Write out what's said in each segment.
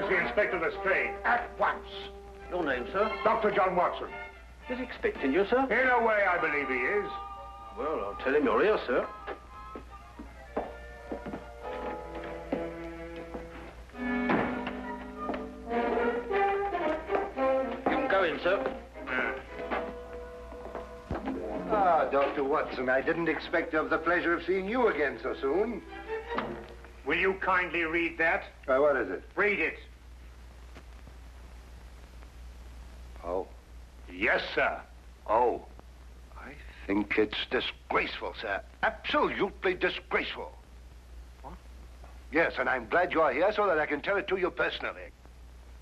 to see Inspector Lestrade at once. Your name, sir? Dr. John Watson. He's expecting you, sir? In a way, I believe he is. Well, I'll tell him you're here, sir. You can go in, sir. Ah, Dr. Watson, I didn't expect to have the pleasure of seeing you again so soon. Will you kindly read that? What is it? Read it. Oh. Yes, sir. Oh. I think it's disgraceful, sir. Absolutely disgraceful. What? Yes, and I'm glad you're here so that I can tell it to you personally.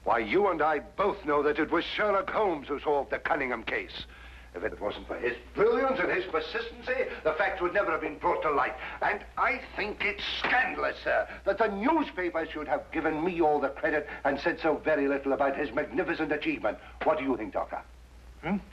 Why, you and I both know that it was Sherlock Holmes who solved the Cunningham case. If it wasn't for his brilliance and his persistency, the facts would never have been brought to light. And I think it's scandalous, sir, that the newspapers should have given me all the credit and said so very little about his magnificent achievement. What do you think, Doctor?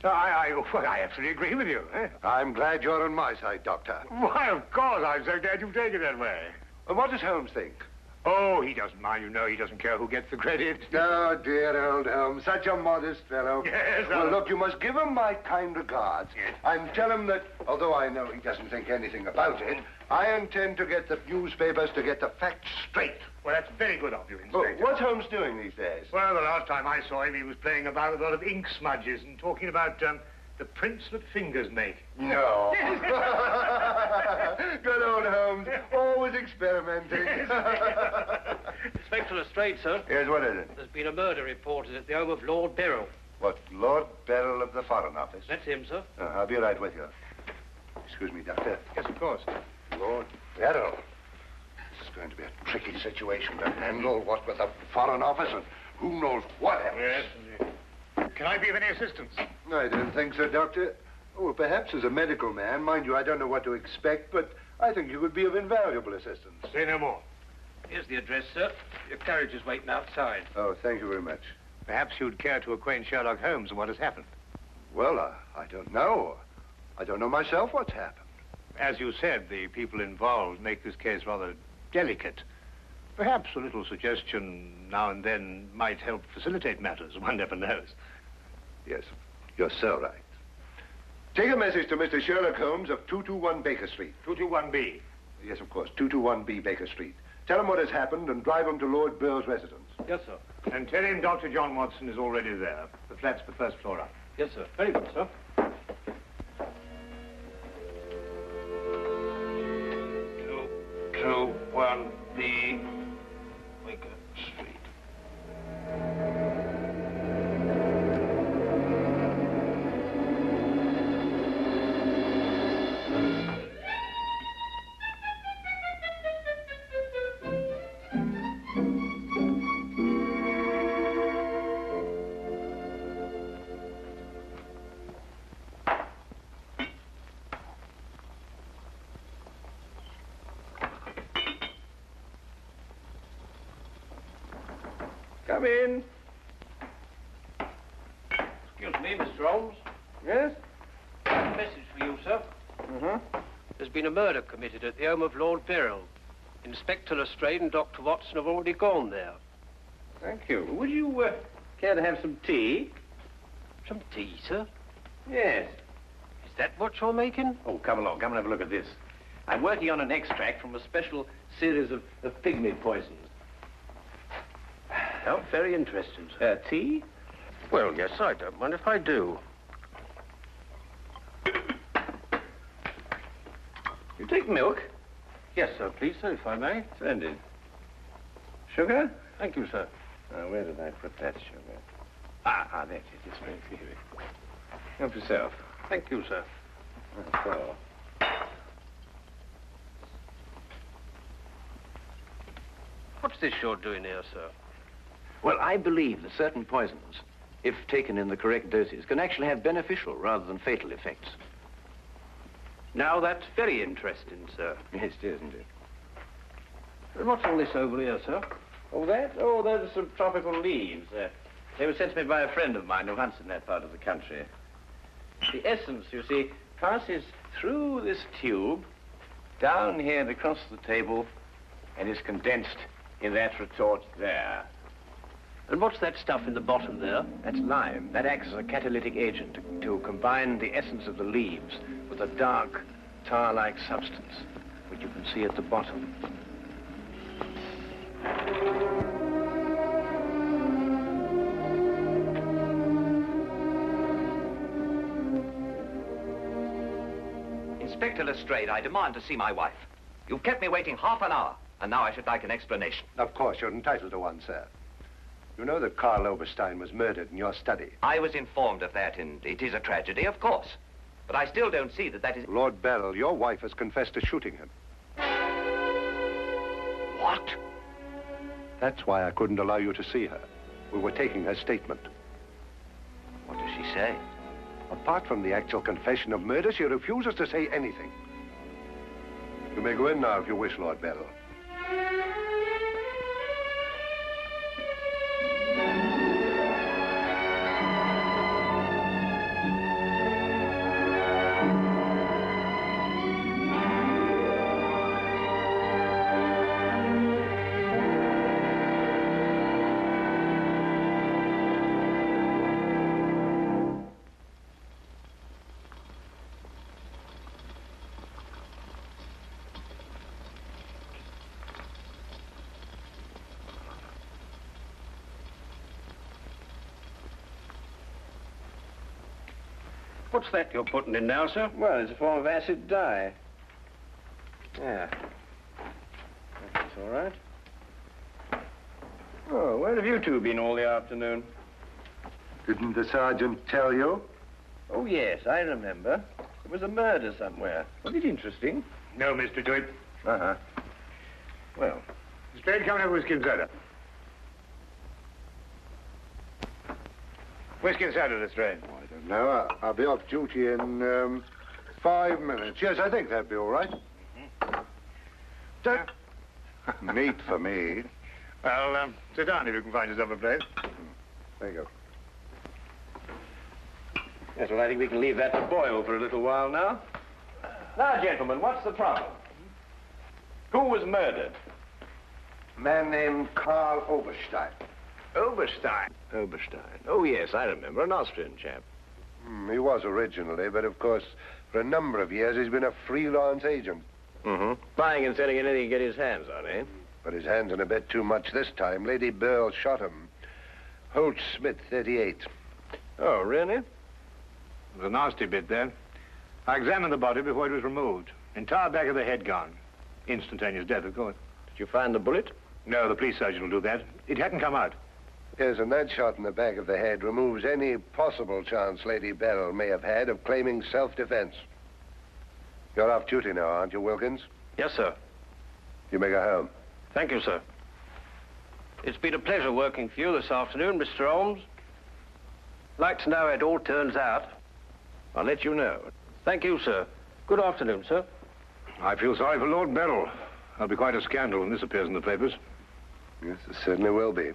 I absolutely agree with you. I'm glad you're on my side, Doctor. Why, of course. I'm so glad you take it that way. And what does Holmes think? Oh, he doesn't mind. You know, he doesn't care who gets the credit. Oh, dear old Holmes, such a modest fellow. Yes, well, look, you must give him my kind regards. Yes. And tell him that, although I know he doesn't think anything about it, I intend to get the newspapers to get the facts straight. Well, that's very good of you, Inspector. Oh, what's Holmes doing these days? Well, the last time I saw him, he was playing about with a lot of ink smudges and talking about the prints that fingers make. No. Good old Holmes, always experimenting. Inspector Lestrade, sir. Yes, what is it? There's been a murder reported at the home of Lord Beryl. What, Lord Beryl of the Foreign Office? That's him, sir. I'll be right with you. Excuse me, Doctor. Yes, of course. Lord Beryl. This is going to be a tricky situation to handle, what with the Foreign Office and who knows what else. Yes, indeed. Can I be of any assistance? I don't think so, Doctor. Oh, perhaps as a medical man. Mind you, I don't know what to expect, but I think you would be of invaluable assistance. Say no more. Here's the address, sir. Your carriage is waiting outside. Oh, thank you very much. Perhaps you'd care to acquaint Sherlock Holmes with what has happened. Well, I don't know. I don't know myself what's happened. As you said, the people involved make this case rather delicate. Perhaps a little suggestion now and then might help facilitate matters. One never knows. Yes, you're so right. Take a message to Mr. Sherlock Holmes of 221 Baker Street. 221B. Yes, of course, 221B Baker Street. Tell him what has happened and drive him to Lord Beryl's residence. Yes, sir. And tell him Dr. John Watson is already there. The flat's the first floor up. Yes, sir. Very good, sir. 221B Baker Street. Come in. Excuse me, Mr. Holmes. Yes? I have a message for you, sir. There's been a murder committed at the home of Lord Beryl. Inspector Lestrade and Dr. Watson have already gone there. Thank you. Would you care to have some tea? Some tea, sir? Yes. Is that what you're making? Oh, come along. Come and have a look at this. I'm working on an extract from a special series of pygmy poisons. Oh, very interesting, sir. Tea? Well, yes, I don't mind if I do. You take milk? Yes, sir, please, sir, if I may. Splendid. Sugar? Thank you, sir. Where did I put that sugar? Ah, there it is. It's right here. Help yourself. Thank you, sir. So. What's this you're doing here, sir? Well, I believe that certain poisons, if taken in the correct doses, can actually have beneficial rather than fatal effects. Now, that's very interesting, sir. Yes, it is, isn't it? And what's all this over here, sir? Oh, that? Oh, those are some tropical leaves. They were sent to me by a friend of mine who hunts in that part of the country. The essence, you see, passes through this tube, down here and across the table, and is condensed in that retort there. And what's that stuff in the bottom there? That's lime. That acts as a catalytic agent to combine the essence of the leaves with a dark, tar-like substance, which you can see at the bottom. Inspector Lestrade, I demand to see my wife. You've kept me waiting half an hour, and now I should like an explanation. Of course, you're entitled to one, sir. You know that Karl Oberstein was murdered in your study. I was informed of that, and it is a tragedy, of course. But I still don't see that is... Lord Beryl, your wife has confessed to shooting him. What? That's why I couldn't allow you to see her. We were taking her statement. What does she say? Apart from the actual confession of murder, she refuses to say anything. You may go in now if you wish, Lord Beryl. What's that you're putting in now, sir? Well, it's a form of acid dye. Yeah. That's all right. Oh, where have you two been all the afternoon? Didn't the sergeant tell you? Oh, yes, I remember. There was a murder somewhere. Was it interesting? No, Mr. Dwight. Uh-huh. Well, Lestrade, come and have whiskey and soda. Whiskey and soda, Lestrade. I don't know. I'll be off duty in 5 minutes. Yes, I think that'd be all right. Neat for me. Well, sit down if you can find yourself a place. There you go. yes, well, I think we can leave that to boil for a little while now. Now, gentlemen, what's the problem? Who was murdered? A man named Karl Oberstein. Oberstein. Oberstein. Oh, yes, I remember. An Austrian chap. He was originally, but of course, for a number of years, he's been a freelance agent. Mm-hmm. Buying and selling anything he can get his hands on, eh? But his hands in a bit too much this time. Lady Beryl shot him. Holt Smith, 38. Oh, really? It was a nasty bit there. I examined the body before it was removed. Entire back of the head gone. Instantaneous death, of course. Did you find the bullet? No, the police surgeon will do that. It hadn't come out. Yes, and that shot in the back of the head removes any possible chance Lady Beryl may have had of claiming self-defense. You're off duty now, aren't you, Wilkins? Yes, sir. You may go home. Thank you, sir. It's been a pleasure working for you this afternoon, Mr. Holmes. I'd like to know how it all turns out. I'll let you know. Thank you, sir. Good afternoon, sir. I feel sorry for Lord Beryl. There'll be quite a scandal when this appears in the papers. Yes, it certainly will be.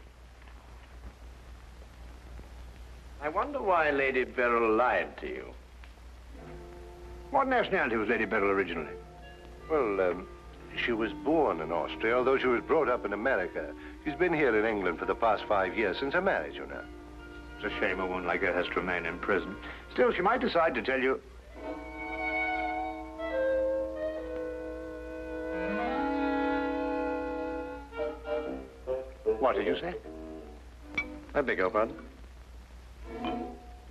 I wonder why Lady Beryl lied to you. What nationality was Lady Beryl originally? Well, she was born in Austria, although she was brought up in America. She's been here in England for the past 5 years, since her marriage, you know. It's a shame a woman like her has to remain in prison. Still, she might decide to tell you... What did you say? I beg your pardon?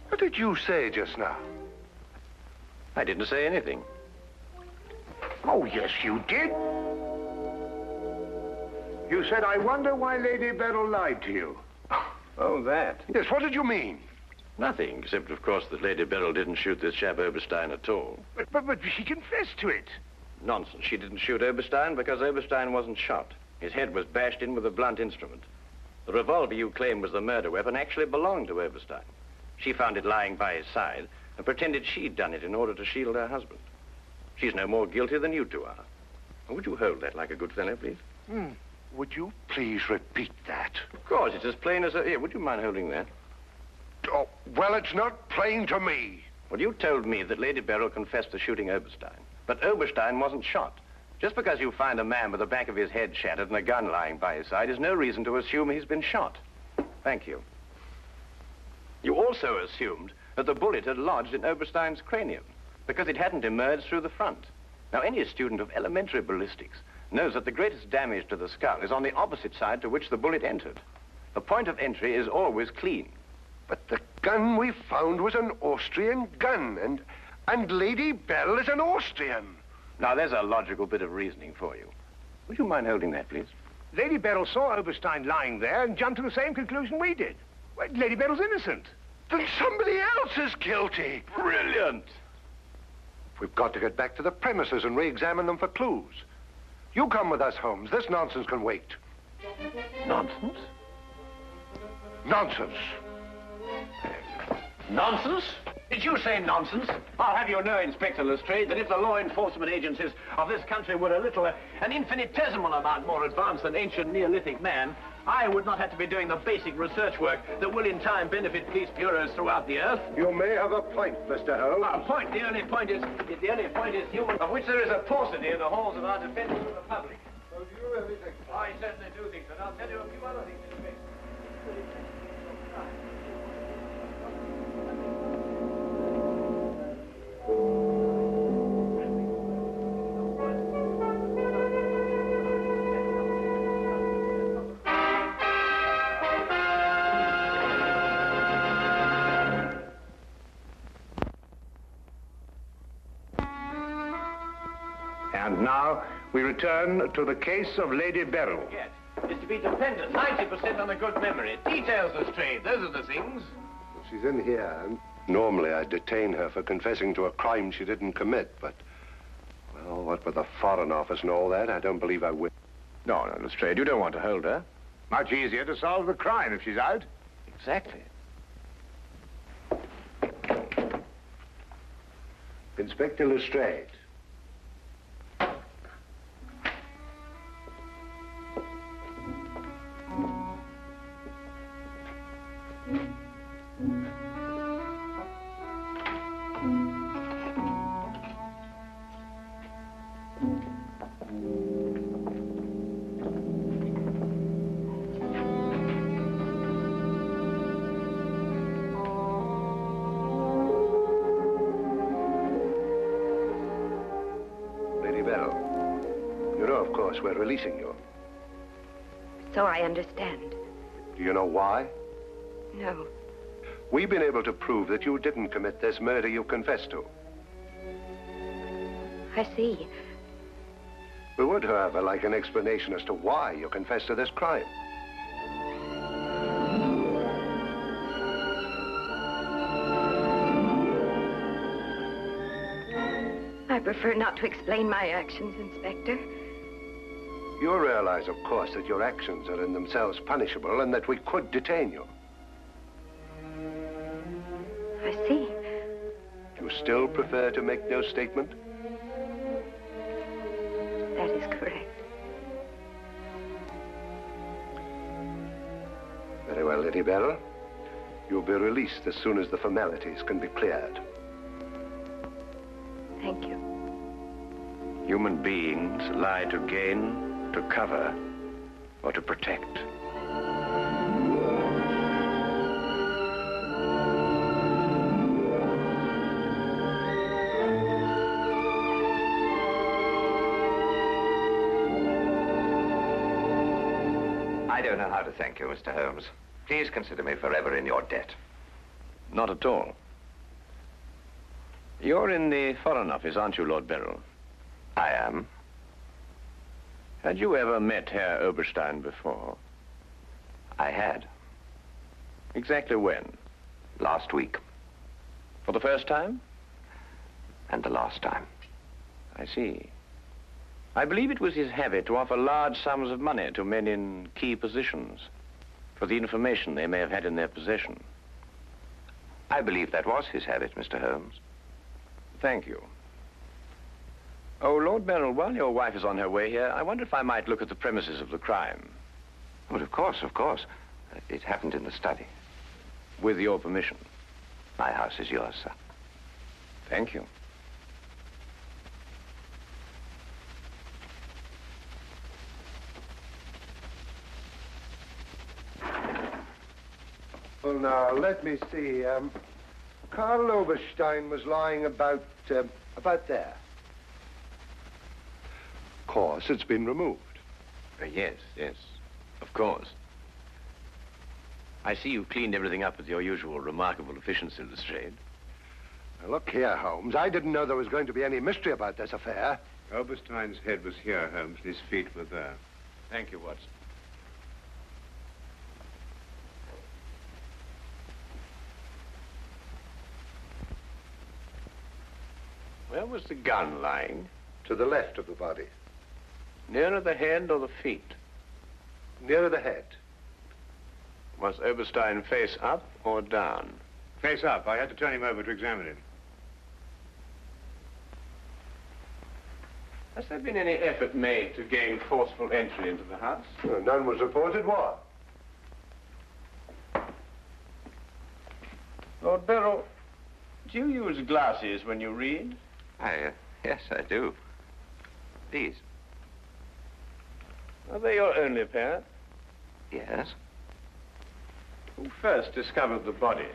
What did you say just now? I didn't say anything. Oh, yes, you did. You said, I wonder why Lady Beryl lied to you. Oh, that? Yes, what did you mean? Nothing, except, of course, that Lady Beryl didn't shoot this chap Oberstein at all. But she confessed to it. Nonsense. She didn't shoot Oberstein because Oberstein wasn't shot. His head was bashed in with a blunt instrument. The revolver you claim was the murder weapon actually belonged to Oberstein. She found it lying by his side and pretended she'd done it in order to shield her husband. She's no more guilty than you two are. Would you hold that like a good fellow, please? Would you please repeat that? Of course, it's as plain as a... Here, would you mind holding that? Oh, well, it's not plain to me. Well, you told me that Lady Beryl confessed to shooting Oberstein. But Oberstein wasn't shot. Just because you find a man with the back of his head shattered and a gun lying by his side is no reason to assume he's been shot. Thank you. You also assumed that the bullet had lodged in Oberstein's cranium because it hadn't emerged through the front. Now, any student of elementary ballistics knows that the greatest damage to the skull is on the opposite side to which the bullet entered. The point of entry is always clean. But the gun we found was an Austrian gun, and Lady Bell is an Austrian. Now, there's a logical bit of reasoning for you. Would you mind holding that, please? Lady Beryl saw Oberstein lying there and jumped to the same conclusion we did. Well, Lady Beryl's innocent. Then somebody else is guilty. Brilliant. We've got to get back to the premises and re-examine them for clues. You come with us, Holmes. This nonsense can wait. Nonsense? Nonsense. Nonsense? Did you say nonsense? I'll have you know, Inspector Lestrade, that if the law enforcement agencies of this country were a little, an infinitesimal amount more advanced than ancient Neolithic man, I would not have to be doing the basic research work that will in time benefit police bureaus throughout the earth. You may have a point, Mr. Holmes. A point? The only point is human, of which there is a paucity in the halls of our defense republic. So do you really think so? I certainly do think so. And I'll tell you a few other things in a bit. And now we return to the case of Lady Beryl. Yes, is to be dependent 90% on a good memory. Details, Lestrade, those are the things. She's in here. Normally I'd detain her for confessing to a crime she didn't commit, but, well, what with the Foreign Office and all that, I don't believe I will. No, Lestrade, you don't want to hold her. Much easier to solve the crime if she's out. Exactly. Inspector Lestrade. We're releasing you. So I understand. Do you know why? No. We've been able to prove that you didn't commit this murder you confessed to. I see. We would, however, like an explanation as to why you confessed to this crime. I prefer not to explain my actions, Inspector. You realize, of course, that your actions are in themselves punishable and that we could detain you. I see. You still prefer to make no statement? That is correct. Very well, Lady Beryl. You'll be released as soon as the formalities can be cleared. Thank you. Human beings lie to gain, to cover, or to protect. I don't know how to thank you, Mr. Holmes. Please consider me forever in your debt. Not at all. You're in the Foreign Office, aren't you, Lord Beryl? I am. Had you ever met Herr Oberstein before? I had. Exactly when? Last week. For the first time? And the last time. I see. I believe it was his habit to offer large sums of money to men in key positions for the information they may have had in their possession. I believe that was his habit, Mr. Holmes. Thank you. Oh, Lord Beryl, while your wife is on her way here, I wonder if I might look at the premises of the crime. Well, of course, of course. It happened in the study. With your permission. My house is yours, sir. Thank you. Well, now, let me see. Karl Oberstein was lying about there. Of course, it's been removed. Yes, yes, of course. I see you cleaned everything up with your usual remarkable efficiency, Lestrade. Now, look here, Holmes. I didn't know there was going to be any mystery about this affair. Oberstein's head was here, Holmes, and his feet were there. Thank you, Watson. Where was the gun lying? To the left of the body. Nearer the head or the feet? Nearer the head. Was Oberstein face up or down? Face up. I had to turn him over to examine him. Has there been any effort made to gain forceful entry into the house? No, none was reported. What? Lord Beryl, do you use glasses when you read? Yes, I do. These? Are they your only pair? Yes. Who first discovered the body?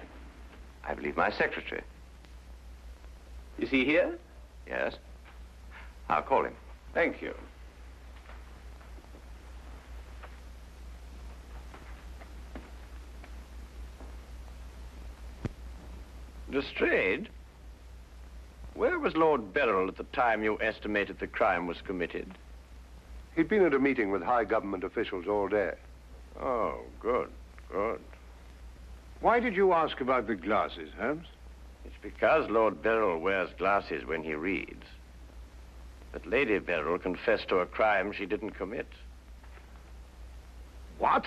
I believe my secretary. Is he here? Yes. I'll call him. Thank you. Lestrade, where was Lord Beryl at the time you estimated the crime was committed? He'd been at a meeting with high government officials all day. Oh, good, good. Why did you ask about the glasses, Holmes? It's because Lord Beryl wears glasses when he reads. But Lady Beryl confessed to a crime she didn't commit. What?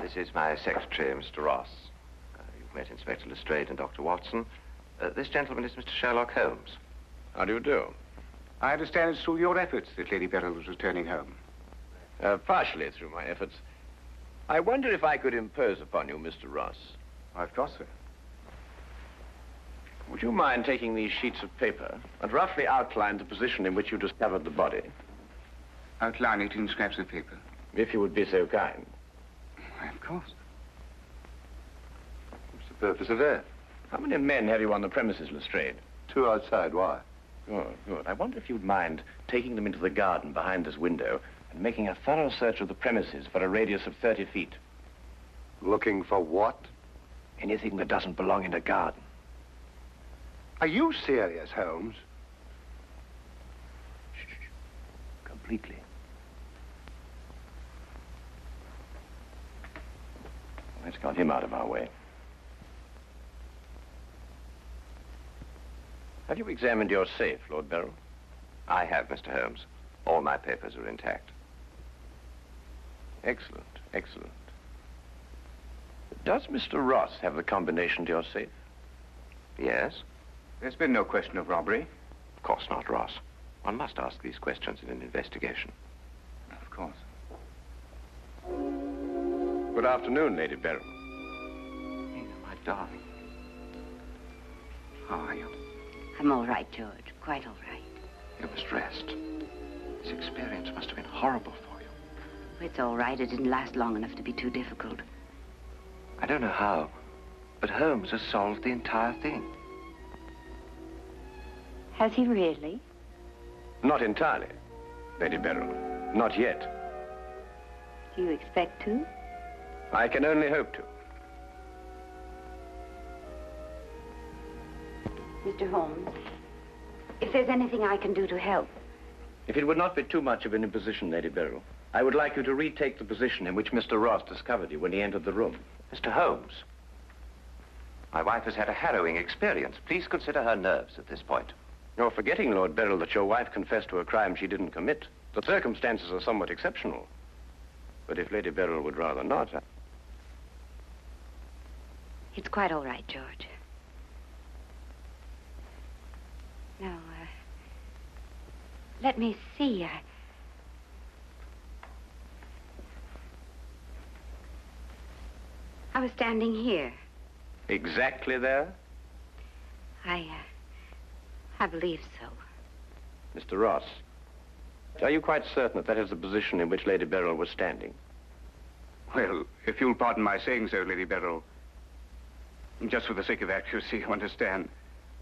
This is my secretary, Mr. Ross. You've met Inspector Lestrade and Dr. Watson. This gentleman is Mr. Sherlock Holmes. How do you do? I understand it's through your efforts that Lady Beryl was returning home. Partially through my efforts. I wonder if I could impose upon you, Mr. Ross. Of course, sir. Would you mind taking these sheets of paper and roughly outline the position in which you discovered the body? Outline it in scraps of paper. If you would be so kind. Why, of course. What's the purpose of that? How many men have you on the premises, Lestrade? 2 outside. Why? Good, good. I wonder if you'd mind taking them into the garden behind this window and making a thorough search of the premises for a radius of 30 feet. Looking for what? Anything that doesn't belong in a garden. Are you serious, Holmes? Shh. Completely. Let's got him out of our way. Have you examined your safe, Lord Beryl? I have, Mr. Holmes. All my papers are intact. Excellent, excellent. Does Mr. Ross have the combination to your safe? Yes? There's been no question of robbery. Of course not, Ross. One must ask these questions in an investigation. Of course. Good afternoon, Lady Beryl. Nina, my darling. How are you? I'm all right, George. Quite all right. You must rest. This experience must have been horrible for you. It's all right. It didn't last long enough to be too difficult. I don't know how, but Holmes has solved the entire thing. Has he really? Not entirely, Lady Beryl. Not yet. Do you expect to? I can only hope to. Mr. Holmes, if there's anything I can do to help. If it would not be too much of an imposition, Lady Beryl, I would like you to retake the position in which Mr. Ross discovered you when he entered the room. Mr. Holmes, my wife has had a harrowing experience. Please consider her nerves at this point. You're forgetting, Lord Beryl, that your wife confessed to a crime she didn't commit. The circumstances are somewhat exceptional. But if Lady Beryl would rather not... It's quite all right, George. Now, let me see. I was standing here. Exactly there? I believe so. Mr. Ross, are you quite certain that that is the position in which Lady Beryl was standing? Well, if you'll pardon my saying so, Lady Beryl, just for the sake of accuracy, you understand,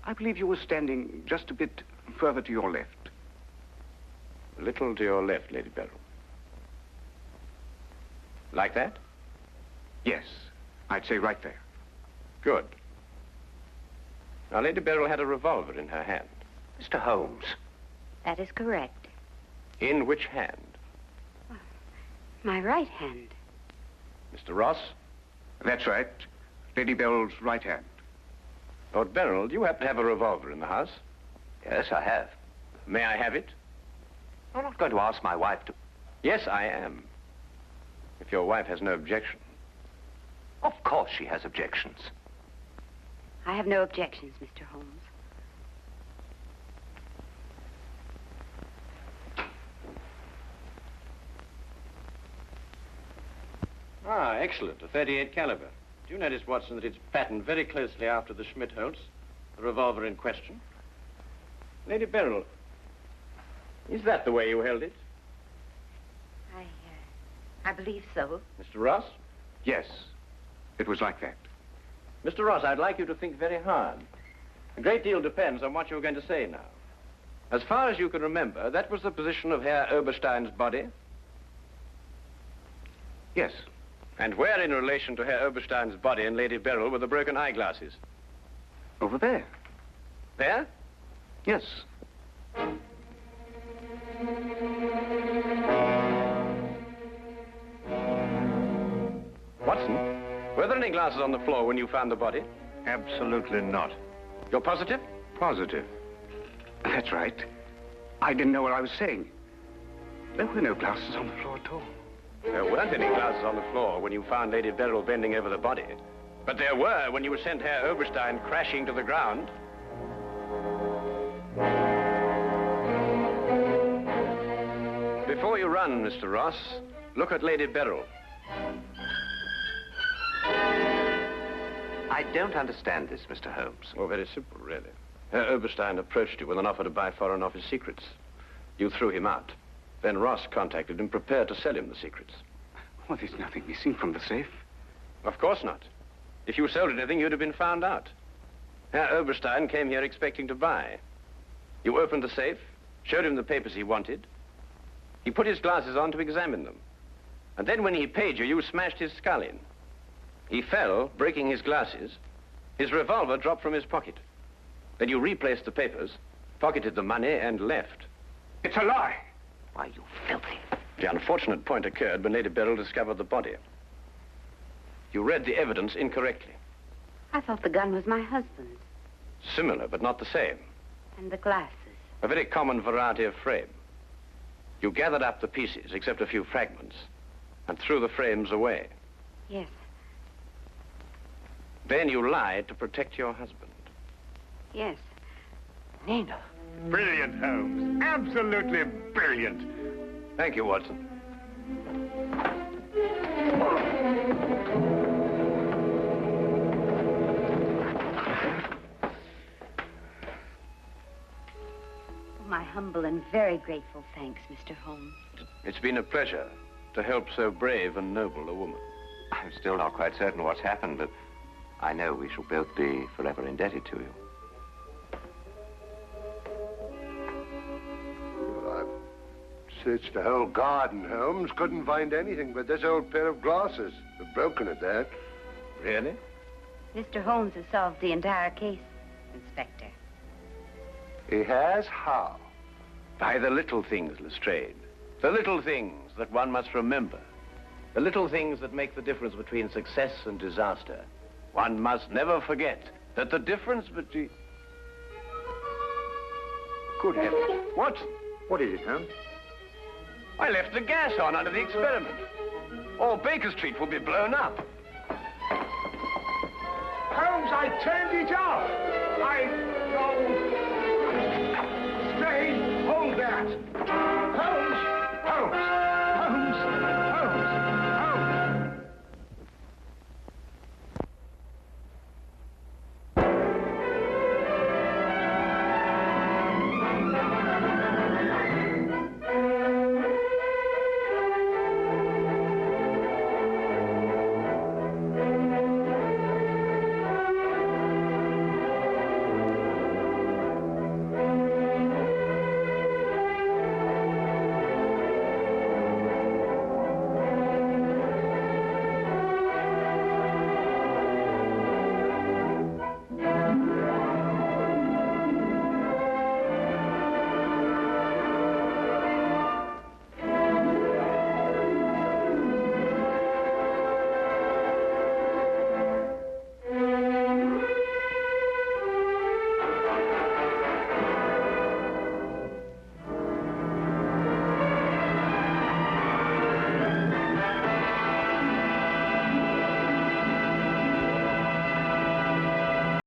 I believe you were standing just a bit further to your left. A little to your left, Lady Beryl. Like that? Yes, I'd say right there. Good. Now, Lady Beryl had a revolver in her hand. Mr. Holmes. That is correct. In which hand? My right hand. Mr. Ross? That's right. Lady Beryl's right hand. Lord Beryl, do you happen to have a revolver in the house? Yes, I have. May I have it? I'm not going to ask my wife to... Yes, I am. If your wife has no objection. Of course she has objections. I have no objections, Mr. Holmes. Ah, excellent. A .38 caliber. Do you notice, Watson, that it's patterned very closely after the Schmidt-Holtz, the revolver in question? Lady Beryl, is that the way you held it? I believe so. Mr. Ross? Yes, it was like that. Mr. Ross, I'd like you to think very hard. A great deal depends on what you're going to say now. As far as you can remember, that was the position of Herr Oberstein's body? Yes. And where in relation to Herr Oberstein's body and Lady Beryl were the broken eyeglasses? Over there. There? Yes. Watson, were there any glasses on the floor when you found the body? Absolutely not. You're positive? Positive. That's right. I didn't know what I was saying. There were no glasses on the floor at all. There weren't any glasses on the floor when you found Lady Beryl bending over the body. But there were when you sent Herr Oberstein crashing to the ground. Before you run, Mr. Ross, look at Lady Beryl. I don't understand this, Mr. Holmes. Oh, very simple, really. Herr Oberstein approached you with an offer to buy Foreign Office secrets. You threw him out. Then Ross contacted him, prepared to sell him the secrets. Well, there's nothing missing from the safe. Of course not. If you sold anything, you'd have been found out. Herr Oberstein came here expecting to buy. You opened the safe, showed him the papers he wanted. He put his glasses on to examine them. And then when he paid you, you smashed his skull in. He fell, breaking his glasses. His revolver dropped from his pocket. Then you replaced the papers, pocketed the money, and left. It's a lie. Why, you filthy... The unfortunate point occurred when Lady Beryl discovered the body. You read the evidence incorrectly. I thought the gun was my husband's. Similar, but not the same. And the glasses. A very common variety of frame. You gathered up the pieces, except a few fragments, and threw the frames away. Yes. Then you lied to protect your husband. Yes. Nina. Brilliant, Holmes. Absolutely brilliant. Thank you, Watson. My humble and very grateful thanks, Mr. Holmes. It's been a pleasure to help so brave and noble a woman. I'm still not quite certain what's happened, but I know we shall both be forever indebted to you. Searched the whole garden, Holmes. Couldn't find anything but this old pair of glasses. They've broken at that. Really? Mr. Holmes has solved the entire case, Inspector. He has? How? By the little things, Lestrade. The little things that one must remember. The little things that make the difference between success and disaster. One must never forget that the difference between... Good heavens. Watson, What is it, Holmes? I left the gas on under the experiment. All Baker Street will be blown up. Holmes, I turned it off.